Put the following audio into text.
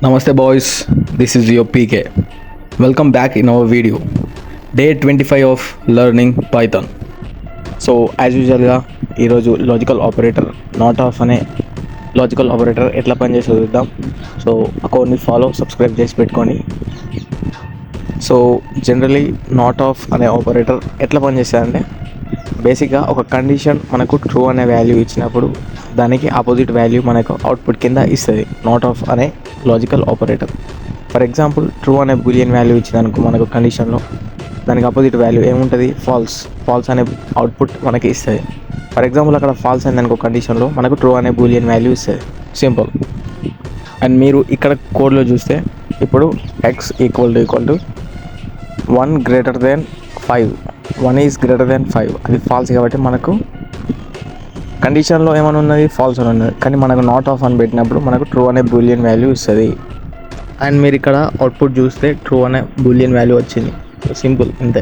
Namaste boys, this is your PK. Welcome back in our video. Day 25 of learning Python. So as యూజువల్గా ఈరోజు logical operator not of అనే logical operator ఎట్లా పనిచేస్తుందో చూద్దాం. So అకౌంట్ని follow subscribe చేసి పెట్టుకోండి. సో జనరలీ నాట్ ఆఫ్ అనే ఆపరేటర్ ఎట్లా పనిచేస్తుందంటే బేసిక్గా ఒక కండిషన్ మనకు ట్రూ అనే వాల్యూ ఇచ్చినప్పుడు దానికి ఆపోజిట్ వాల్యూ మనకు అవుట్పుట్ కింద ఇస్తుంది నాట్ ఆఫ్ అనే logical operator. For example true అనే బూలియన్ వాల్యూ ఇచ్చిందనుకో మనకు కండిషన్లో, దానికి ఆపోజిట్ వాల్యూ ఏముంటుంది, ఫాల్స్ అనే అవుట్పుట్ మనకి ఇస్తుంది. ఫర్ ఎగ్జాంపుల్ అక్కడ ఫాల్స్ అయిందనుకో కండిషన్లో మనకు ట్రూ అనే బూలియన్ వాల్యూ ఇస్తుంది. సింపుల్. అండ్ మీరు ఇక్కడ కోడ్లో చూస్తే ఇప్పుడు x equal to 1 greater than 5, 1 is greater than 5, అది ఫాల్స్ కాబట్టి మనకు కండిషన్లో ఏమైనా ఉన్నది ఫాల్స్ అని ఉన్నది, కానీ మనకు నాట్ ఆఫ్ అని పెట్టినప్పుడు మనకు ట్రూ అనే బూలియన్ వాల్యూ ఇస్తుంది. అండ్ మీరు ఇక్కడ అవుట్పుట్ చూస్తే ట్రూ అనే బూలియన్ వాల్యూ వచ్చింది. సింపుల్, అంతే.